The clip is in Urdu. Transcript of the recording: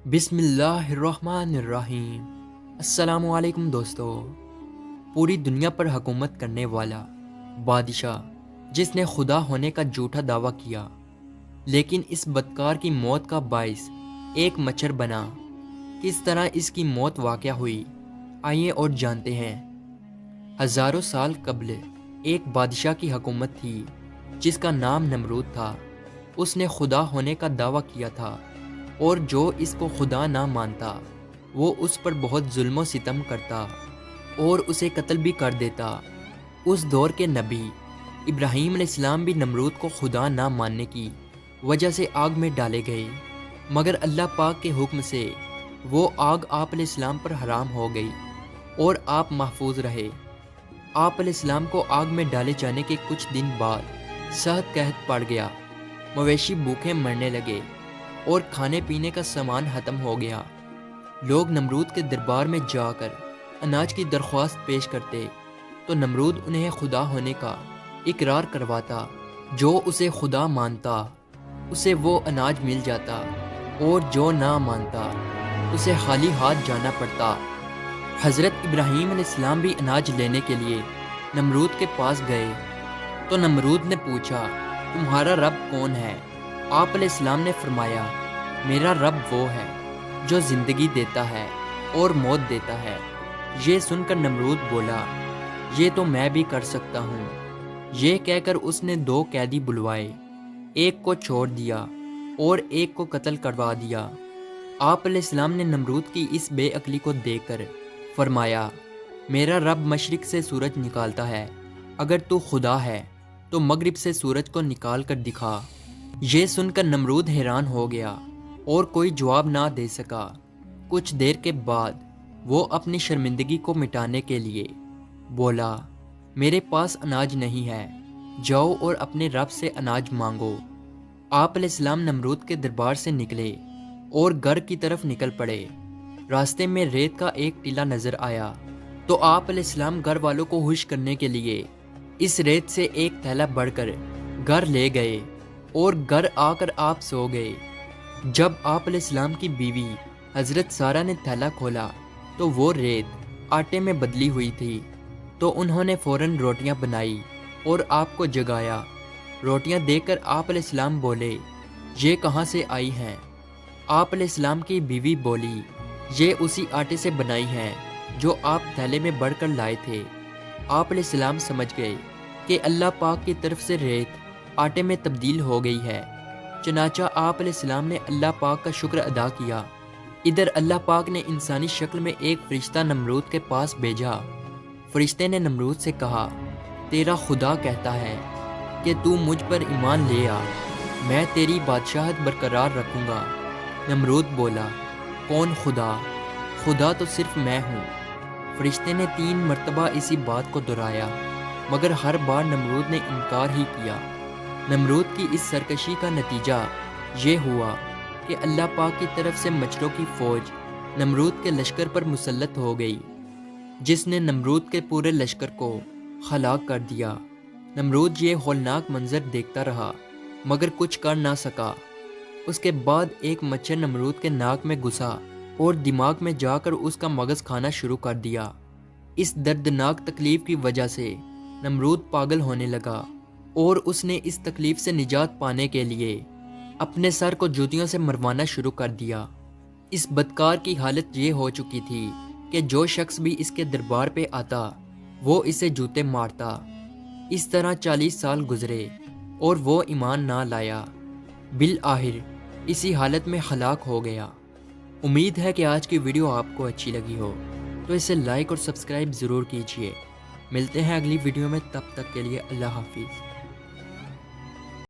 بسم اللہ الرحمن الرحیم۔ السلام علیکم دوستو۔ پوری دنیا پر حکومت کرنے والا بادشاہ جس نے خدا ہونے کا جھوٹا دعویٰ کیا، لیکن اس بدکار کی موت کا باعث ایک مچھر بنا۔ کس طرح اس کی موت واقع ہوئی، آئیے اور جانتے ہیں۔ ہزاروں سال قبل ایک بادشاہ کی حکومت تھی جس کا نام نمرود تھا۔ اس نے خدا ہونے کا دعویٰ کیا تھا، اور جو اس کو خدا نہ مانتا وہ اس پر بہت ظلم و ستم کرتا اور اسے قتل بھی کر دیتا۔ اس دور کے نبی ابراہیم علیہ السلام بھی نمرود کو خدا نہ ماننے کی وجہ سے آگ میں ڈالے گئے، مگر اللہ پاک کے حکم سے وہ آگ آپ علیہ السلام پر حرام ہو گئی اور آپ محفوظ رہے۔ آپ علیہ السلام کو آگ میں ڈالے جانے کے کچھ دن بعد سخت قحط پڑ گیا، مویشی بھوکے مرنے لگے اور کھانے پینے کا سامان ختم ہو گیا۔ لوگ نمرود کے دربار میں جا کر اناج کی درخواست پیش کرتے تو نمرود انہیں خدا ہونے کا اقرار کرواتا۔ جو اسے خدا مانتا اسے وہ اناج مل جاتا، اور جو نہ مانتا اسے خالی ہاتھ جانا پڑتا۔ حضرت ابراہیم علیہ السلام بھی اناج لینے کے لیے نمرود کے پاس گئے تو نمرود نے پوچھا، تمہارا رب کون ہے؟ آپ علیہ السلام نے فرمایا، میرا رب وہ ہے جو زندگی دیتا ہے اور موت دیتا ہے۔ یہ سن کر نمرود بولا، یہ تو میں بھی کر سکتا ہوں۔ یہ کہہ کر اس نے 2 قیدی بلوائے، ایک کو چھوڑ دیا اور ایک کو قتل کروا دیا۔ آپ علیہ السلام نے نمرود کی اس بے عقلی کو دیکھ کر فرمایا، میرا رب مشرق سے سورج نکالتا ہے، اگر تو خدا ہے تو مغرب سے سورج کو نکال کر دکھا۔ یہ سن کر نمرود حیران ہو گیا اور کوئی جواب نہ دے سکا۔ کچھ دیر کے بعد وہ اپنی شرمندگی کو مٹانے کے لیے بولا، میرے پاس اناج نہیں ہے، جاؤ اور اپنے رب سے اناج مانگو۔ آپ علیہ السلام نمرود کے دربار سے نکلے اور گھر کی طرف نکل پڑے۔ راستے میں ریت کا ایک ٹیلا نظر آیا تو آپ علیہ السلام گھر والوں کو خوش کرنے کے لیے اس ریت سے ایک تھیلا بڑھ کر گھر لے گئے اور گھر آ کر آپ سو گئے۔ جب آپ علیہ السلام کی بیوی حضرت سارہ نے تھیلا کھولا تو وہ ریت آٹے میں بدلی ہوئی تھی، تو انہوں نے فوراً روٹیاں بنائی اور آپ کو جگایا۔ روٹیاں دیکھ کر آپ علیہ السلام بولے، یہ کہاں سے آئی ہیں؟ آپ علیہ السلام کی بیوی بولی، یہ اسی آٹے سے بنائی ہیں جو آپ تھیلے میں بڑھ کر لائے تھے۔ آپ علیہ السلام سمجھ گئے کہ اللہ پاک کی طرف سے ریت آٹے میں تبدیل ہو گئی ہے، چنانچہ آپ علیہ السلام نے اللہ پاک کا شکر ادا کیا۔ ادھر اللہ پاک نے انسانی شکل میں ایک فرشتہ نمرود کے پاس بھیجا۔ فرشتے نے نمرود سے کہا، تیرا خدا کہتا ہے کہ تو مجھ پر ایمان لے آ، میں تیری بادشاہت برقرار رکھوں گا۔ نمرود بولا، کون خدا؟ خدا تو صرف میں ہوں۔ فرشتے نے 3 مرتبہ اسی بات کو دہرایا، مگر ہر بار نمرود نے انکار ہی کیا۔ نمرود کی اس سرکشی کا نتیجہ یہ ہوا کہ اللہ پاک کی طرف سے مچھروں کی فوج نمرود کے لشکر پر مسلط ہو گئی، جس نے نمرود کے پورے لشکر کو ہلاک کر دیا۔ نمرود یہ ہولناک منظر دیکھتا رہا مگر کچھ کر نہ سکا۔ اس کے بعد ایک مچھر نمرود کے ناک میں گھسا اور دماغ میں جا کر اس کا مغز کھانا شروع کر دیا۔ اس دردناک تکلیف کی وجہ سے نمرود پاگل ہونے لگا، اور اس نے اس تکلیف سے نجات پانے کے لیے اپنے سر کو جوتیوں سے مروانا شروع کر دیا۔ اس بدکار کی حالت یہ ہو چکی تھی کہ جو شخص بھی اس کے دربار پہ آتا وہ اسے جوتے مارتا۔ اس طرح 40 سال گزرے اور وہ ایمان نہ لایا، بالآخر اسی حالت میں ہلاک ہو گیا۔ امید ہے کہ آج کی ویڈیو آپ کو اچھی لگی ہو، تو اسے لائک اور سبسکرائب ضرور کیجیے۔ ملتے ہیں اگلی ویڈیو میں، تب تک کے لیے اللہ حافظ۔